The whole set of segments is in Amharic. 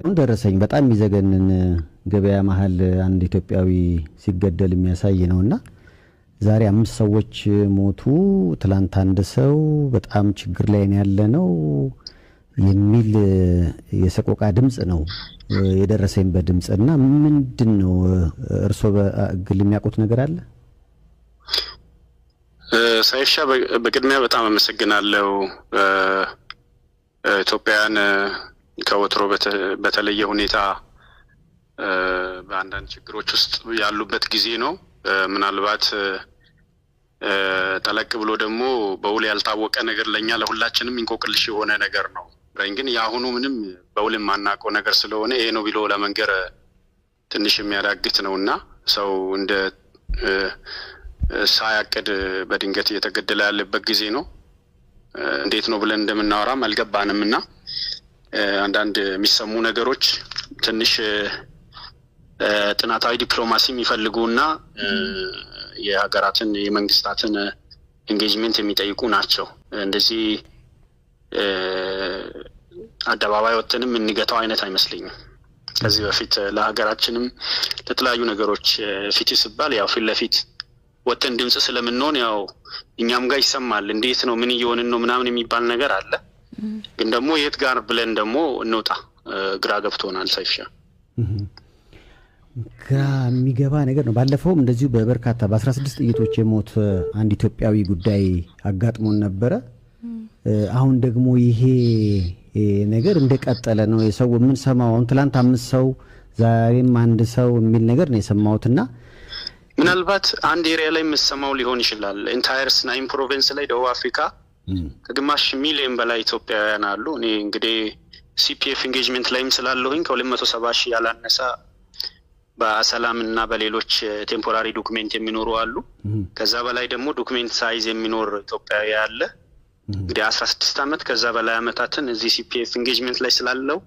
ደረሰኝ በጣም የሚዘገንን ገበያ መሃል አንድ ኢትዮጵያዊ ሲገደል የሚያሳይ ነውና ዛሬ 5 ሰዎች ሞቱ ትላንት አንድ ሰው በጣም ችግር ላይ ያለነው የሚል የሰቆቃ ድምጽ ነው የደረሰኝ በድምጽና ምንድነው እርሶ በግል የሚያውቁት ነገር አለ? ሳይሻ በቅድሚያ በጣም አመሰግናለሁ። ኢትዮጵያን ከወትሮ በተለየ ሁኔታ በአንዳንድ ችግሮች ውስጥ ያሉበት ጊዜ ነው። ምናልባት ጠለቅ ብሎ ደግሞ በውል ያልታወቀ ነገር ለኛ ለሁላችንም እንቆቅልሽ የሆነ ነገር ነው። ግን ያሁኑ ምንም በውል ማናቀው ነገር ስለሆነ ይሄ ነው ብሎ ለመንገር ትንሽ የሚያዳግት ነውና ሰው እንደ ሳያቅድ በድንገት እየተገደለ ያለበት ጊዜ ነው። እንዴት ነው ብለን እንደምናወራም አልገባንምና አንዳንድ የሚሰሙ ነገሮች ትንሽ ጥናታዊ ዲፕሎማሲ የሚፈልጉና የሀገራትን የመንግስታትን ኢንጌጅመንት የሚጠይቁ ናቸው። እንደዚህ አደባባይ ወጥተንም እንገታው አይነት አይመስልኝም። ከዚህ በፊት ለሀገራችንም ለተለያዩ ነገሮች ፊት ይስባል ያው ፊት ለፊት ወጥተን ድምጽ ስለምንሆን ያው እኛም ጋር ይሰማል። እንዴት ነው ምን እየሆንን ነው ምናምን የሚባል ነገር አለ። ግን ደግሞ የት ጋር ብለን ደግሞ እንውጣ ግራ ገብቶናል። ሳይፍሻ የሚገባ ነገር ነው። ባለፈውም እንደዚሁ በበርካታ በ16 ጥይቶች የሞት አንድ ኢትዮጵያዊ ጉዳይ አጋጥሞን ነበረ። አሁን ደግሞ ይሄ ነገር እንደቀጠለ ነው የሰው ምን ሰማው። ትላንት 5 ሰው ዛሬም አንድ ሰው የሚል ነገር ነው የሰማሁትና ምናልባት አንድ ኤሪያ ላይ መሰማው ሊሆን ይችላል። ኢንታየር ስናይም ፕሮቪንስ ላይ ደቡብ አፍሪካ ከግማሽ ሚሊዮን በላይ ኢትዮጵያውያን አሉ። እኔ እንግዲህ ሲፒኤፍ ኢንጌጅመንት ላይም ስላለሁኝ ከ270 ሺህ ያላነሰ በሰላምና በሌሎች ቴምፖራሪ ዶክመንት የሚኖሩ አሉ። ከዛ በላይ ደግሞ ዶክመንት ሳይዝ የሚኖር ኢትዮጵያዊ አለ። እንግዲህ 16 አመት ከዛ በላይ አመታትን እዚህ ሲፒኤፍ ኢንጌጅመንት ላይ ስላለው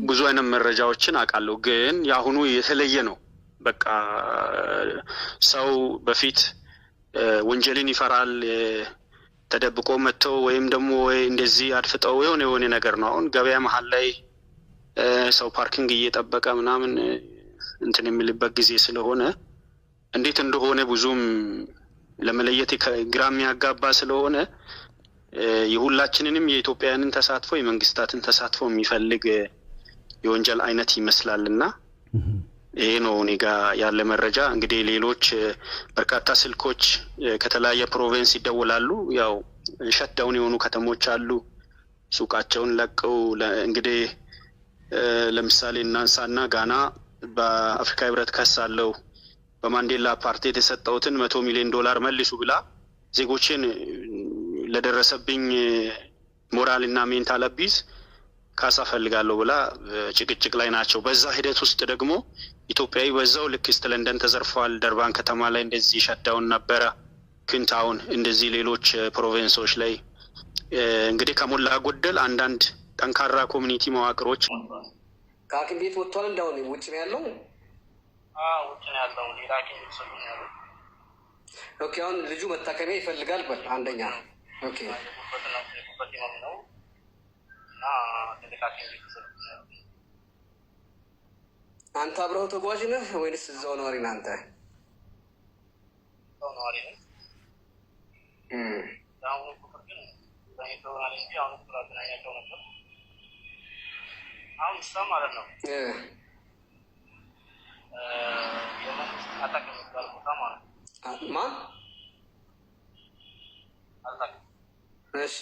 ብዙ አይነት መረጃዎችን አውቃለሁ። ግን ያሁኑ የተለየ ነው። በቃ ሰው በፊት ወንጀልን ይፈራል። ተደብቆ መጥተው ወይም ደግሞ እንደዚህ አድፍጠው የሆነ ነገር ነው። አሁን ገበያ መሃል ላይ ሰው ፓርኪንግ እየጠበቀ ምናምን እንትን የሚልበት ጊዜ ስለሆነ እንዴት እንደሆነ ብዙም ለመለየት ግራ የሚያጋባ ስለሆነ የሁላችንንም የኢትዮጵያውያንን ተሳትፎ የመንግስታትን ተሳትፎ የሚፈልግ የወንጀል አይነት ይመስላልና ይሄ ነው እኔ ጋር ያለ መረጃ። እንግዲህ ሌሎች በርካታ ስልኮች ከተለያየ ፕሮቪንስ ይደውላሉ። ያው ሸትዳውን የሆኑ ከተሞች አሉ ሱቃቸውን ለቀው። እንግዲህ ለምሳሌ እናንሳና ጋና በአፍሪካ ህብረት ከሳለው በማንዴላ ፓርቴት የተሰጠውትን $100 ሚሊዮን መልሱ ብላ ዜጎችን ለደረሰብኝ ሞራልና ሜንታል አቢዝ ካሳ ፈልጋለሁ ብላ ጭቅጭቅ ላይ ናቸው። በዛ ሂደት ውስጥ ደግሞ ኢትዮጵያዊ በዛው ልክ ለንደን ተዘርፏል። ደርባን ከተማ ላይ እንደዚህ ሸትዳውን ነበረ። ኩንታውን እንደዚህ ሌሎች ፕሮቪንሶች ላይ እንግዲህ ከሞላ ጎደል አንዳንድ ጠንካራ ኮሚኒቲ መዋቅሮች ከሐኪም ቤት ወጥቷል። እንዳው ውጭ ነው ያለው? ውጭ ነው ያለው። ሌላ ሐኪም ቤት ነው ያለው። ኦኬ። አሁን ልጁ መታከሚያ ይፈልጋል በል አንደኛ። ኦኬ። አንተ አብረው ተጓዥ ነህ ወይስ እዛው ነዋሪ ነህ? አንተ እዛው ነዋሪ ነህ? አሁን ቁጥር ግን በየተው ማለት ነው። አሁን ቁጥር አገናኛቸው ነበር። አሁን ሰው ማለት ነው የመንግስት አታክ የሚባል ቦታ ማለት ነው። ማን አታክ? እሺ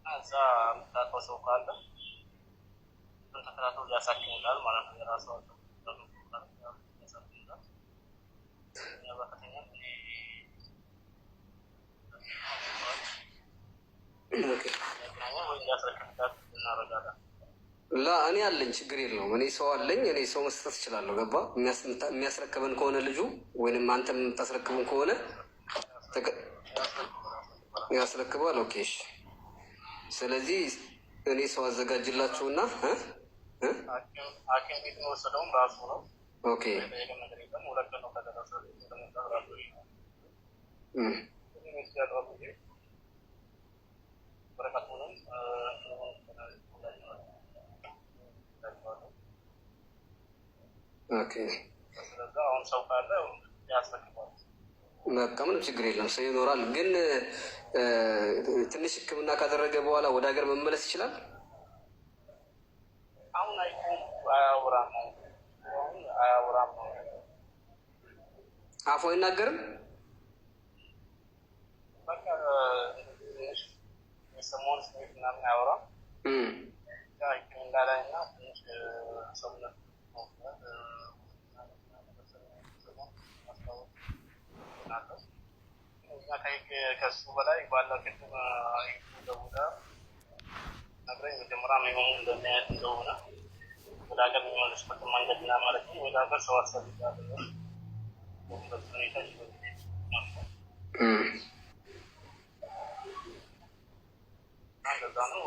እዛ የምታውቀው ሰው ካለ ተከታተሉ ያሳክሙታል ማለት ነው። የራሱ እኔ አለኝ ችግር የለውም። እኔ ሰው አለኝ። እኔ ሰው መስጠት እችላለሁ። ገባ? የሚያስረክበን ከሆነ ልጁ ወይንም አንተም የምታስረክበን ከሆነ ያስረክባል። ኦኬ እሺ። ስለዚህ እኔ ሰው አዘጋጅላችሁና ሐኪም ቤት ወሰደውም ራሱ ነው። ኦኬ ኦኬ ስለዛ አሁን ሰው ካለ ያስረክባል። በቃ ምንም ችግር የለም፣ ሰው ይኖራል። ግን ትንሽ ሕክምና ካደረገ በኋላ ወደ ሀገር መመለስ ይችላል። አሁን አያወራም ነው አያወራም ነው አፉ አይናገርም። በቃ የሰሞን ስሜት ምናምን አያወራም። ሕክምና ላይ እና ትንሽ ሰውነት ከሱ በላይ ባለው ቅድም ደውላ ነግረኝ መጀመሪያ የሚሆኑ እንደሚያየት እንደሆነ ወደ ሀገር የሚመለስበትን መንገድ እና ማለት ነው። ወደ ሀገር ሰው አስፈልጋለ ሁኔታ እንደዛ ነው።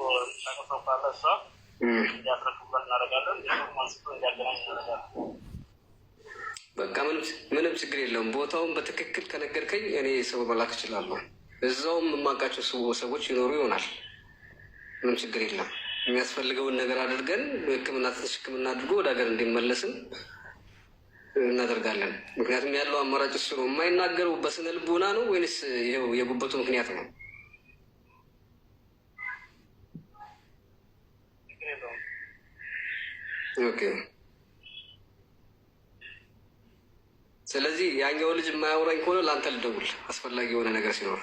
ሰው ካለ እሷ እንዲያስረክቡበት እናደርጋለን። ማንስቶ እንዲያገናኝ እናደርጋለን። በቃ ምንም ችግር የለውም። ቦታውን በትክክል ከነገርከኝ እኔ ሰው መላክ እችላለሁ። እዛውም የማውቃቸው ሰዎች ይኖሩ ይሆናል። ምንም ችግር የለም። የሚያስፈልገውን ነገር አድርገን ትንሽ ሕክምና አድርጎ ወደ ሀገር እንዲመለስም እናደርጋለን። ምክንያቱም ያለው አማራጭ እሱ ነው። የማይናገረው በስነ ልቦና ነው ወይንስ ይኸው የጉበቱ ምክንያት ነው? ኦኬ። ስለዚህ ያኛው ልጅ የማያወራኝ ከሆነ ለአንተ ልደውል አስፈላጊ የሆነ ነገር ሲኖር።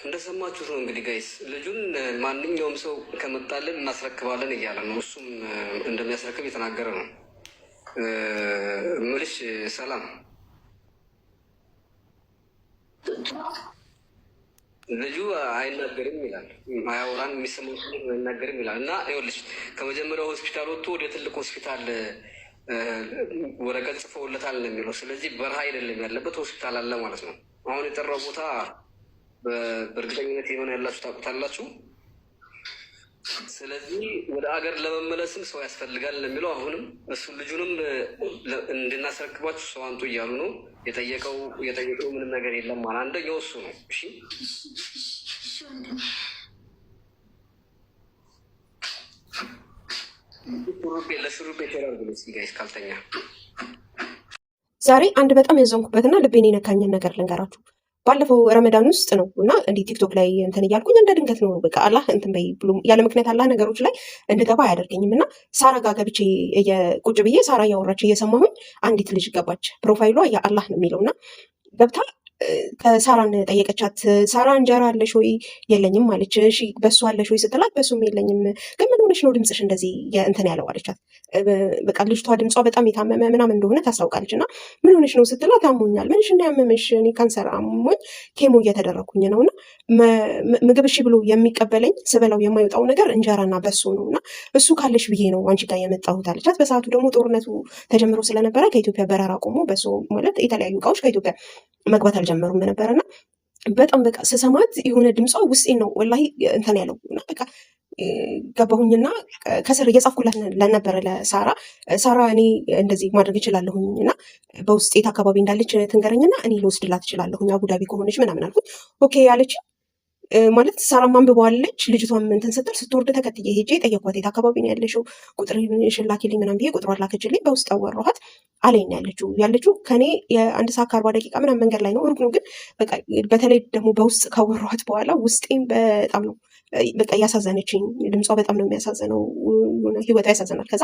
እንደሰማችሁት ነው እንግዲህ ጋይስ፣ ልጁን ማንኛውም ሰው ከመጣልን እናስረክባለን እያለ ነው። እሱም እንደሚያስረክብ የተናገረ ነው። ምልሽ ሰላም ልጁ አይናገርም ይላል፣ አያወራም፣ የሚሰማው አይናገርም ይላል። እና ይኸውልሽ ከመጀመሪያው ሆስፒታል ወጥቶ ወደ ትልቅ ሆስፒታል ወረቀት ጽፈውለታል ነው የሚለው። ስለዚህ በረሃ አይደለም ያለበት ሆስፒታል አለ ማለት ነው። አሁን የጠራው ቦታ በእርግጠኝነት የሆነ ያላችሁ ታውቁታላችሁ። ስለዚህ ወደ ሀገር ለመመለስም ሰው ያስፈልጋል ነው የሚለው። አሁንም እሱ ልጁንም እንድናስረክባችሁ ሰው አንጡ እያሉ ነው። የጠየቀው ምንም ነገር የለም ማለት አንደኛው እሱ ነው። እሺ ለሹሩቤ ይችላል ብሎ ጋይስ ካልተኛ ዛሬ አንድ በጣም ያዘንኩበትና ልቤን የነካኝን ነገር ልንገራችሁ። ባለፈው ረመዳን ውስጥ ነው እና እንዲህ ቲክቶክ ላይ እንትን እያልኩኝ እንደ ድንገት ነው በቃ አላህ እንትን በይ ብሎ ያለ ምክንያት አላህ ነገሮች ላይ እንድገባ አያደርገኝም። እና ሳራ ጋር ገብቼ ቁጭ ብዬ ሳራ እያወራች እየሰማሁኝ አንዲት ልጅ ገባች። ፕሮፋይሏ የአላህ ነው የሚለው እና ገብታ ከሳራን ጠየቀቻት። ሳራ እንጀራ አለሽ ወይ? የለኝም አለች። እሺ በሱ አለሽ ወይ ስትላት በሱም የለኝም። ግን ምን ሆነሽ ነው ድምፅሽ እንደዚህ እንትን ያለው አለቻት። በቃ ልጅቷ ድምጿ በጣም የታመመ ምናምን እንደሆነ ታስታውቃለች። እና ምን ሆነሽ ነው ስትላት አሞኛል። ምንሽ እንዳያመመሽ? እኔ ካንሰር አሞኝ ኬሞ እየተደረኩኝ ነው እና ምግብ እሺ ብሎ የሚቀበለኝ ስበላው የማይወጣው ነገር እንጀራና በሱ ነው እና እሱ ካለሽ ብዬ ነው አንቺ ጋር የመጣሁት አለቻት። በሰዓቱ ደግሞ ጦርነቱ ተጀምሮ ስለነበረ ከኢትዮጵያ በረራ ቆሞ በሱ ማለት የተለያዩ እቃዎች ከኢትዮጵያ መግባት አልጀመሩም ነበርና በጣም በቃ ስሰማት የሆነ ድምጿ ውስጤ ነው ወላሂ እንትን ያለው እና በቃ ገባሁኝና ከስር እየጻፍኩላት ለነበረ ለሳራ ሳራ እኔ እንደዚህ ማድረግ እችላለሁኝ እና በውስጥ የት አካባቢ እንዳለች ትንገረኝና እኔ ልወስድላት እችላለሁኝ አቡዳቢ ከሆነች ምናምን አልኩኝ። ኦኬ ያለች ማለት ሳራም አንብበዋለች። ልጅቷም እንትን ስትል ስትወርድ ተከትዬ ሄጄ ጠየኳት። የት አካባቢ ነው ያለሽው? ቁጥርሽን ላኪልኝ ምናምን ብዬ ቁጥሯን ላከችልኝ። በውስጥ አወራኋት አለኝ ያለችው ከኔ የ1 ሰዓት ከ40 ደቂቃ ምናምን መንገድ ላይ ነው፣ ሩቅ ነው። ግን በቃ በተለይ ደግሞ በውስጥ ካወራኋት በኋላ ውስጤም በጣም ነው በቃ እያሳዘነችኝ። ድምጿ በጣም ነው የሚያሳዝነው፣ ህይወቷ ያሳዝናል። ከዛ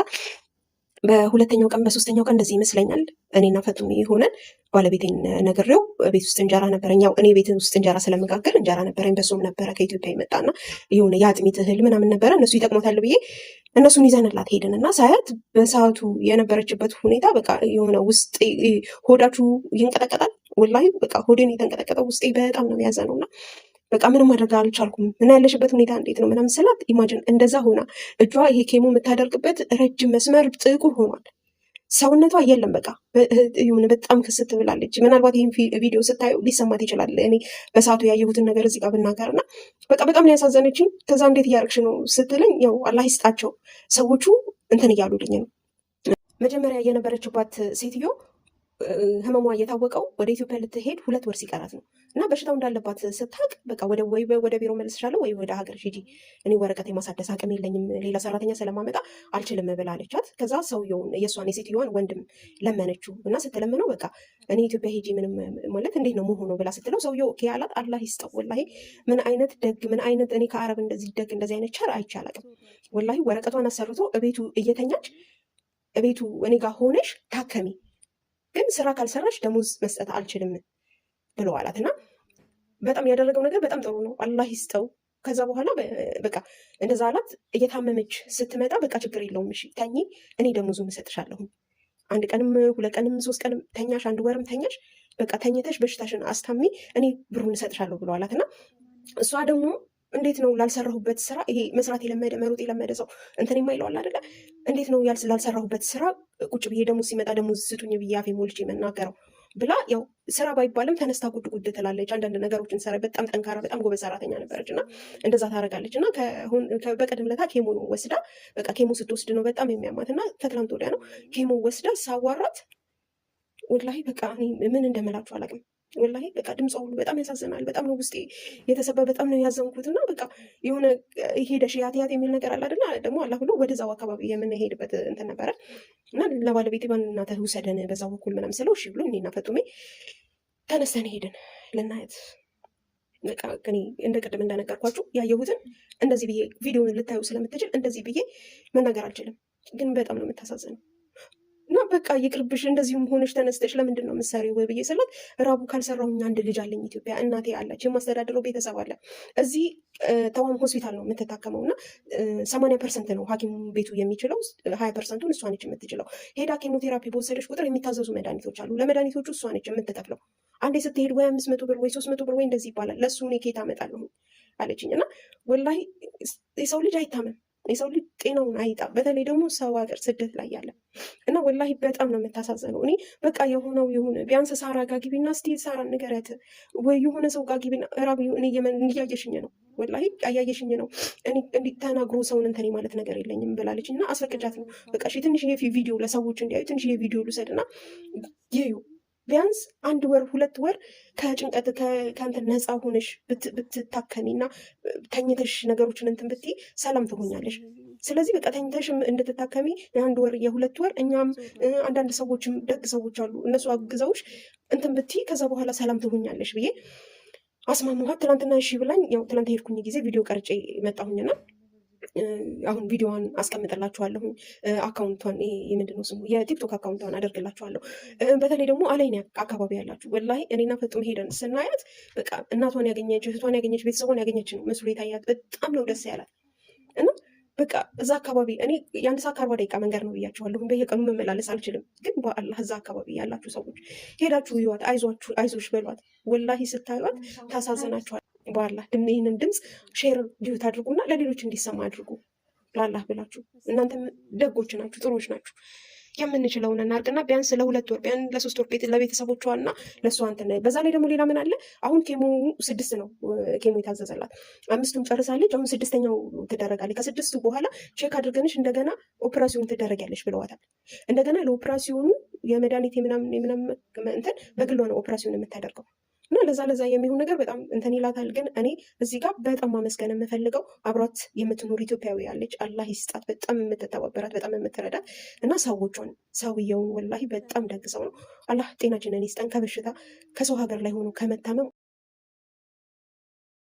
በሁለተኛው ቀን በሶስተኛው ቀን እንደዚህ ይመስለኛል እኔና ፈጡሜ ሆነን ባለቤቴን ነግሬው ቤት ውስጥ እንጀራ ነበረኝ። ያው እኔ ቤት ውስጥ እንጀራ ስለመጋገር እንጀራ ነበረኝ፣ በሶም ነበረ ከኢትዮጵያ የመጣና የሆነ የአጥሚት እህል ምናምን ነበረ። እነሱ ይጠቅሞታል ብዬ እነሱን ይዘንላት ሄድን እና ሳያት በሰዓቱ የነበረችበት ሁኔታ በቃ የሆነ ውስጤ ሆዳችሁ ይንቀጠቀጣል። ወላሂ በቃ ሆዴን የተንቀጠቀጠው ውስጤ በጣም ነው ያዘነው እና በቃ ምንም ማድረግ አልቻልኩም። እና ያለሽበት ሁኔታ እንዴት ነው ምናምን ስላት ኢማጅን እንደዛ ሆና እጇ ይሄ ኬሞ የምታደርግበት ረጅም መስመር ጥቁር ሆኗል። ሰውነቷ የለም በቃ የሆነ በጣም ክስት ብላለች። ምናልባት ይህን ቪዲዮ ስታየው ሊሰማት ይችላል እኔ በሰዓቱ ያየሁትን ነገር እዚህ ጋር ብናገር እና በቃ በጣም ያሳዘነችኝ። ከዛ እንዴት እያደረግሽ ነው ስትለኝ ያው አላህ ይስጣቸው ሰዎቹ እንትን እያሉልኝ ነው። መጀመሪያ የነበረችባት ሴትዮ ህመሟ እየታወቀው ወደ ኢትዮጵያ ልትሄድ 2 ወር ሲቀራት ነው። እና በሽታው እንዳለባት ስታቅ በቃ ወደ ቢሮ መልስሻለሁ ወይ ወደ ሀገር ሂጂ፣ እኔ ወረቀት የማሳደስ አቅም የለኝም፣ ሌላ ሰራተኛ ስለማመጣ አልችልም ብላ አለቻት። ከዛ ሰውየውን የእሷን የሴትዮዋን ወንድም ለመነችው እና ስትለምነው በቃ እኔ ኢትዮጵያ ሂጂ ምንም ማለት እንዴት ነው መሆኑ ብላ ስትለው ሰውየው ኦኬ አላት። አላህ ይስጠው ወላሂ፣ ምን አይነት ደግ፣ ምን አይነት እኔ ከአረብ እንደዚህ ደግ እንደዚህ አይነት ቸር አይቼ አላውቅም ወላሂ። ወረቀቷን አሰርቶ እቤቱ እየተኛች እቤቱ እኔ ጋር ሆነሽ ታከሚ፣ ግን ስራ ካልሰራሽ ደሞዝ መስጠት አልችልም ብሎ አላት። እና በጣም ያደረገው ነገር በጣም ጥሩ ነው፣ አላህ ይስጠው። ከዛ በኋላ በቃ እንደዛ አላት። እየታመመች ስትመጣ በቃ ችግር የለውም እሺ ተኚ፣ እኔ ደሞዙን እሰጥሻለሁ፣ 1 ቀንም 2 ቀንም 3 ቀንም ተኛሽ፣ 1 ወርም ተኛሽ፣ በቃ ተኝተሽ በሽታሽን አስታሚ፣ እኔ ብሩን እሰጥሻለሁ ብሎ አላት። እና እሷ ደግሞ እንዴት ነው ላልሰራሁበት ስራ፣ ይሄ መስራት የለመደ መሮጥ የለመደ ሰው እንትን የማይለዋል አይደለ? እንዴት ነው ላልሰራሁበት ስራ ቁጭ ብዬ ደሞዝ ሲመጣ ደሞዝ ስጡኝ ብዬ አፌ ሞልቼ መናገረው ብላ፣ ያው ስራ ባይባልም ተነስታ ጉድ ጉድ ትላለች። አንዳንድ ነገሮችን ሰራ። በጣም ጠንካራ በጣም ጎበዝ ሰራተኛ ነበረች እና እንደዛ ታደርጋለች። እና በቀደም ለታ ኬሞ ወስዳ በቃ ኬሞ ስትወስድ ነው በጣም የሚያማት እና ከትላንት ወዲያ ነው ኬሞ ወስዳ ሳዋራት ወላሂ በቃ ምን እንደምላችሁ አላውቅም። ወላሂ በቃ ድምጿ ሁሉ በጣም ያሳዝናል። በጣም ነው ውስጤ የተሰባ፣ በጣም ነው ያዘንኩት። እና በቃ የሆነ ሄደሽ ያት የሚል ነገር አለ አይደለ? ደግሞ አላህ ብሎ ወደዛው አካባቢ የምንሄድበት እንትን ነበረ እና ለባለቤቴ በእናትህ ውሰደን በዛው በኩል ምናምን ስለው እሺ ብሎ እኔና ፈጡሜ ተነስተን ሄድን ልናየት። በቃ እኔ እንደ ቅድም እንደነገርኳችሁ ያየሁትን እንደዚህ ብዬ ቪዲዮን ልታዩ ስለምትችል እንደዚህ ብዬ መናገር አልችልም፣ ግን በጣም ነው የምታሳዝነው። እና በቃ ይቅርብሽ፣ እንደዚሁም ሆነሽ ተነስተሽ ለምንድን ነው የምትሰሪው ወይ ብዬ ስላት ራቡ ካልሰራሁኝ 1 ልጅ አለኝ ኢትዮጵያ፣ እናቴ አለች፣ የማስተዳድረው ቤተሰብ አለ። እዚህ ተዋም ሆስፒታል ነው የምትታከመው እና 80% ነው ሐኪም ቤቱ የሚችለው፣ 20%ን እሷ ነች የምትችለው። ሄዳ ኬሞቴራፒ በወሰደች ቁጥር የሚታዘዙ መድኃኒቶች አሉ። ለመድኃኒቶቹ እሷ ነች የምትከፍለው። አንዴ ስትሄድ ወይ 500 ብር ወይ 300 ብር ወይ እንደዚህ ይባላል። ለእሱ እኔ ኬት አመጣለሁ አለችኝ። እና ወላሂ የሰው ልጅ አይታመም፣ የሰው ልጅ ጤናውን አይጣ። በተለይ ደግሞ ሰው ሀገር ስደት ላይ ያለ እና ወላሂ በጣም ነው የምታሳዝነው። እኔ በቃ የሆነው የሆነ ቢያንስ ሳራ ጋጊቢና እስቲ ሳራ ንገሪያት ወይ የሆነ ሰው ጋጊቢና ራብ እኔ እያየሽኝ ነው ወላሂ እያየሽኝ ነው። እኔ እንዲተናግሮ ሰውን እንተኔ ማለት ነገር የለኝም ብላለች። እና አስፈቅጃት ነው በቃ ትንሽ ቪዲዮ ለሰዎች እንዲያዩ ትንሽ ቪዲዮ ልውሰድና ይዩ ቢያንስ 1 ወር 2 ወር ከጭንቀት ከእንትን ነፃ ሆነሽ ብትታከሚ እና ተኝተሽ ነገሮችን እንትን ብትይ ሰላም ትሆኛለሽ። ስለዚህ በቃ ተኝተሽም እንድትታከሚ የ1 ወር የ2 ወር እኛም አንዳንድ ሰዎችም ደግ ሰዎች አሉ እነሱ አግዘውሽ እንትን ብትይ ከዛ በኋላ ሰላም ትሆኛለሽ ብዬ አስማማኋት። ትናንትና እሺ ብላኝ፣ ያው ትናንት ሄድኩኝ ጊዜ ቪዲዮ ቀርጬ መጣሁኝና አሁን ቪዲዮዋን አስቀምጥላችኋለሁ። አካውንቷን ምንድነው ስሙ የቲክቶክ አካውንቷን አደርግላችኋለሁ። በተለይ ደግሞ አላይን አካባቢ ያላችሁ ወላሂ እኔና ፈጡም ሄደን ስናያት በቃ እናቷን ያገኘች እህቷን ያገኘች ቤተሰቧን ያገኘች ነው መስሎ የታያት። በጣም ነው ደስ ያላት። እና በቃ እዛ አካባቢ እኔ የ1 ሰዓት ከ40 ደቂቃ መንገድ ነው ብያችኋለሁ። በየቀኑ መመላለስ አልችልም፣ ግን በአላህ እዛ አካባቢ ያላችሁ ሰዎች ሄዳችሁ ይዋት፣ አይዞሽ በሏት። ወላሂ ስታዩት ታሳዝናችኋል። በአላህ ይህንን ድምፅ ሼር ዲዩት አድርጉና ለሌሎች እንዲሰማ አድርጉ። ለአላህ ብላችሁ እናንተም ደጎች ናችሁ፣ ጥሩዎች ናችሁ። የምንችለውን እናርግና ቢያንስ ለ2 ወር ቢያንስ ለ3 ወር ለቤተሰቦቿ እና ለእሷ እንትን። በዛ ላይ ደግሞ ሌላ ምን አለ? አሁን ኬሞ 6 ነው ኬሞ የታዘዘላት፣ 5ቱን ጨርሳለች። አሁን 6ኛው ትደረጋለች። ከ6ቱ በኋላ ቼክ አድርገንሽ እንደገና ኦፕራሲዮን ትደረጊያለሽ ብለዋታል። እንደገና ለኦፕራሲዮኑ የመድኃኒት የምናምን እንትን በግሏ ነው ኦፕራሲዮን የምታደርገው። እና ለዛ የሚሆን ነገር በጣም እንትን ይላታል። ግን እኔ እዚህ ጋር በጣም ማመስገን የምፈልገው አብሯት የምትኖር ኢትዮጵያዊ ያለች፣ አላህ ይስጣት፣ በጣም የምትተባበራት፣ በጣም የምትረዳት እና ሰዎቿን ሰውየውን ወላሂ በጣም ደግ ሰው ነው። አላህ ጤናችንን ይስጠን ከበሽታ ከሰው ሀገር ላይ ሆኖ ከመታመም